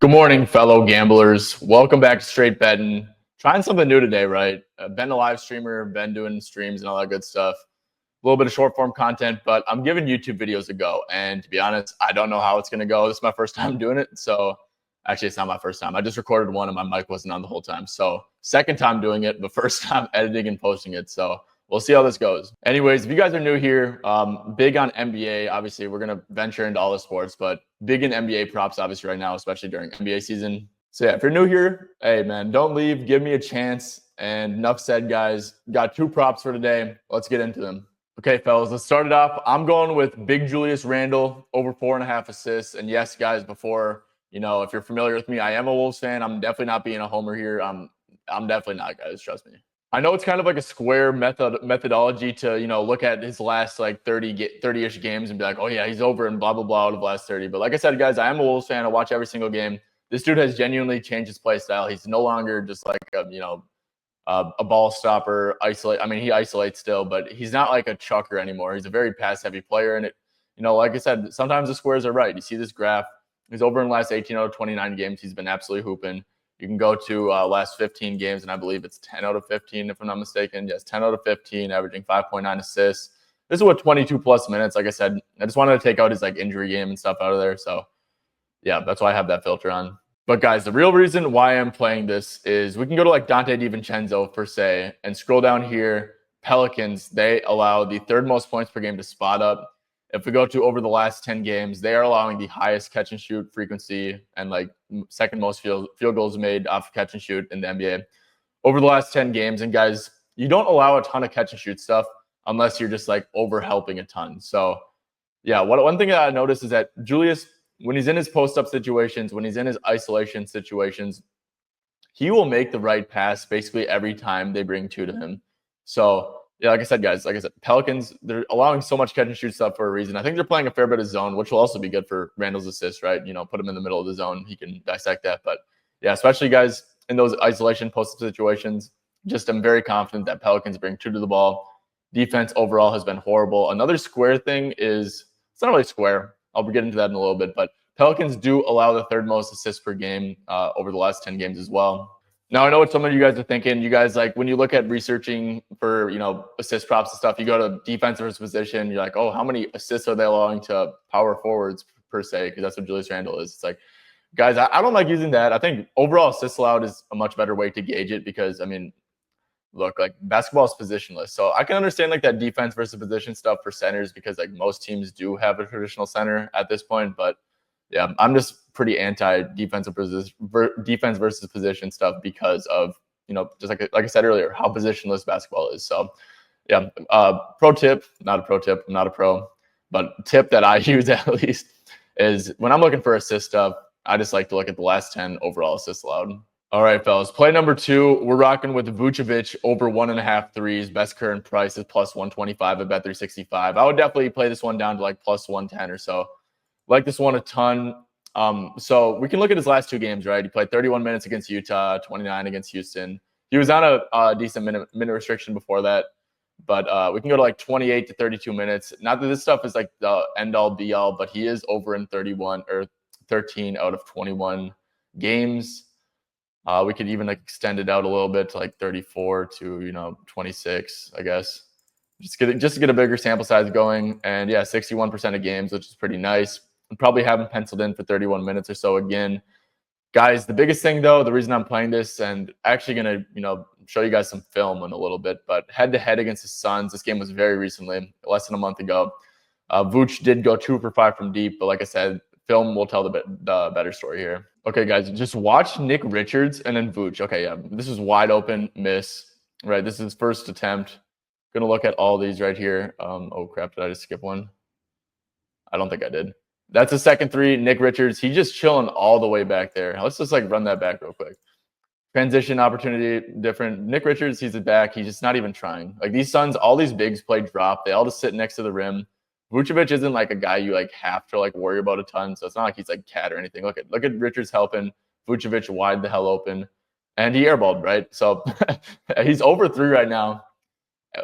Good morning, fellow gamblers. Welcome back to Straight Betting. Trying something new today, right? Been a live streamer, been doing streams and all that good stuff. A little bit of short form content, but I'm giving YouTube videos a go. And to be honest, I don't know how it's going to go. This is my first time doing it. So actually, it's not my first time. I just recorded one and my mic wasn't on the whole time. So second time doing it, but first time editing and posting it. So we'll see how this goes. Anyways, if you guys are new here, big on NBA. Obviously, we're going to venture into all the sports, but big in NBA props, obviously, right now, especially during NBA season. So, yeah, if you're new here, hey, man, don't leave. Give me a chance. And enough said, guys. Got two props for today. Let's get into them. Okay, fellas, let's start it off. I'm going with Big Julius Randle, over 4.5 assists. And yes, guys, before, if you're familiar with me, I am a Wolves fan. I'm definitely not being a homer here. I'm definitely not, guys. Trust me. I know it's kind of like a square methodology to, look at his last like 30-ish games and be like, oh yeah, he's over and blah, blah, blah out of the last 30. But like I said, guys, I am a Wolves fan. I watch every single game. This dude has genuinely changed his play style. He's no longer just like a ball stopper, isolate. I mean, he isolates still, but he's not like a chucker anymore. He's a very pass-heavy player. And like I said, sometimes the squares are right. You see this graph. He's over in the last 18 out of 29 games. He's been absolutely hooping. You can go to last 15 games, and I believe it's 10 out of 15, if I'm not mistaken. Yes, 10 out of 15, averaging 5.9 assists. This is what 22-plus minutes. Like I said, I just wanted to take out his injury game and stuff out of there. So, yeah, that's why I have that filter on. But, guys, the real reason why I'm playing this is we can go to, Dante DiVincenzo, per se, and scroll down here. Pelicans, they allow the third most points per game to spot up. If we go to over the last 10 games, they are allowing the highest catch and shoot frequency and second most field goals made off catch and shoot in the NBA over the last 10 games. And guys, you don't allow a ton of catch and shoot stuff unless you're just over helping a ton. So yeah, one thing that I noticed is that Julius, when he's in his post up situations, when he's in his isolation situations, he will make the right pass basically every time they bring two to him. So yeah, like I said, guys, Pelicans, they're allowing so much catch and shoot stuff for a reason. I think they're playing a fair bit of zone, which will also be good for Randall's assists, right? Put him in the middle of the zone. He can dissect that. But yeah, especially guys in those isolation post-up situations, I'm very confident that Pelicans bring two to the ball. Defense overall has been horrible. Another square thing is, it's not really square. I'll get into that in a little bit, but Pelicans do allow the third most assists per game over the last 10 games as well. Now, I know what some of you guys are thinking. You guys, when you look at researching for, assist props and stuff, you go to defensive position. You're like, oh, how many assists are they allowing to power forwards per se? Because that's what Julius Randle is. It's like, guys, I don't like using that. I think overall assists allowed is a much better way to gauge it because, look, basketball is positionless. So I can understand that defense versus position stuff for centers because most teams do have a traditional center at this point. But yeah, I'm just pretty anti defense versus position stuff because of, just like I said earlier, how positionless basketball is. So yeah, pro tip, not a pro tip, I'm not a pro, but tip that I use at least is when I'm looking for assist stuff, I just like to look at the last 10 overall assists allowed. All right, fellas, play number 2. We're rocking with Vucevic over 1.5 threes. Best current price is plus 125 at Bet365. I would definitely play this one down to plus 110 or so. Like this one a ton. So we can look at his last 2 games, right? He played 31 minutes against Utah, 29 against Houston. He was on a decent minute restriction before that, but we can go to 28 to 32 minutes. Not that this stuff is the end all be all, but he is over in 31 or 13 out of 21 games. We could even extend it out a little bit to 34 to 26, I guess. Just to get a bigger sample size going. And yeah, 61% of games, which is pretty nice. I'd probably have him penciled in for 31 minutes or so again. Guys, the biggest thing though, the reason I'm playing this and actually going to, show you guys some film in a little bit, but head-to-head against the Suns, this game was very recently, less than a month ago. Vooch did go 2 for 5 from deep, but like I said, film will tell the better story here. Okay, guys, just watch Nick Richards and then Vooch. Okay, yeah, this is wide open miss, right? This is his first attempt. Gonna look at all these right here. Oh crap, did I just skip one? I don't think I did. That's a second 3. Nick Richards, he's just chilling all the way back there. Let's just run that back real quick. Transition opportunity, different. Nick Richards, he's back. He's just not even trying. These Suns, all these bigs play drop. They all just sit next to the rim. Vucevic isn't a guy you have to worry about a ton. So it's not like he's cat or anything. Look at Richards helping. Vucevic wide the hell open. And he airballed, right? So he's over 3 right now.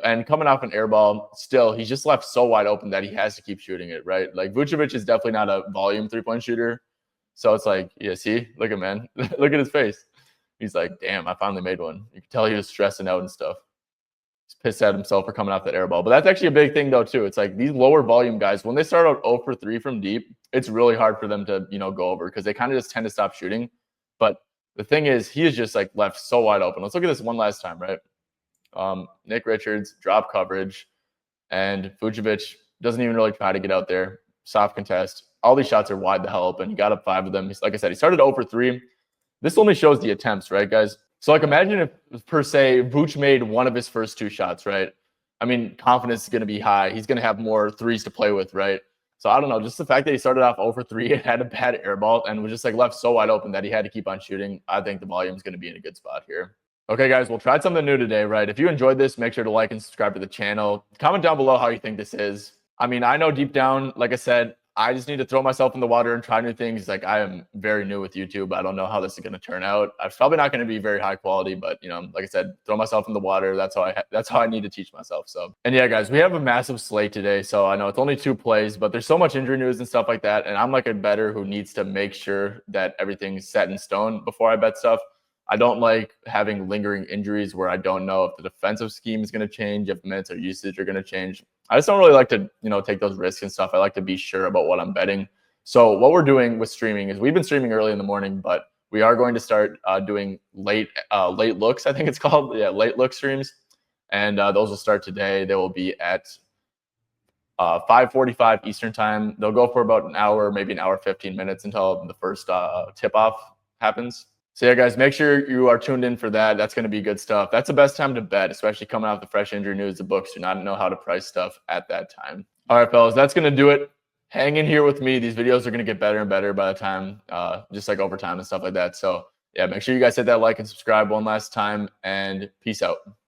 And coming off an air ball, still, he's just left so wide open that he has to keep shooting it, right? Vucevic is definitely not a volume 3-point shooter. So it's like, yeah, see, look at man, look at his face. He's like, damn, I finally made one. You can tell he was stressing out and stuff. He's pissed at himself for coming off that air ball. But that's actually a big thing though too. It's like these lower volume guys, when they start out 0 for 3 from deep, it's really hard for them to, go over because they kind of just tend to stop shooting. But the thing is, he is just like left so wide open. Let's look at this one last time, right? Nick Richards, drop coverage, and Vucevic doesn't even really try to get out there. Soft contest. All these shots are wide the hell open. He got up 5 of them. Like I said, he started 0 for 3. This only shows the attempts, right, guys? So, like, imagine if, per se, Vooch made one of his first 2 shots, right? I mean, confidence is going to be high. He's going to have more threes to play with, right? So, I don't know. Just the fact that he started off 0 for 3 and had a bad air ball and was just, like, left so wide open that he had to keep on shooting, I think the volume is going to be in a good spot here. Okay, guys, we'll try something new today, right? If you enjoyed this, make sure to like and subscribe to the channel. Comment down below how you think this is. I mean, I know deep down, like I said, I just need to throw myself in the water and try new things. Like, I am very new with YouTube. I don't know how this is going to turn out. It's probably not going to be very high quality, but like I said, throw myself in the water. That's how I need to teach myself. So, and yeah, guys, we have a massive slate today. So I know it's only 2 plays, but there's so much injury news and stuff like that. And I'm like a bettor who needs to make sure that everything's set in stone before I bet stuff. I don't like having lingering injuries where I don't know if the defensive scheme is going to change, if minutes or usage are going to change. I just don't really like to, take those risks and stuff. I like to be sure about what I'm betting. So what we're doing with streaming is we've been streaming early in the morning, but we are going to start doing late looks, I think it's called. Yeah, late look streams. And those will start today. They will be at 5:45 Eastern time. They'll go for about an hour, maybe an hour, 15 minutes until the first tip-off happens. So yeah, guys, make sure you are tuned in for that. That's going to be good stuff. That's the best time to bet, especially coming out with the fresh injury news. The books do not know how to price stuff at that time. All right, fellas, that's going to do it. Hang in here with me. These videos are going to get better and better by the time, just like over time and stuff like that. So yeah, make sure you guys hit that like and subscribe one last time, and peace out.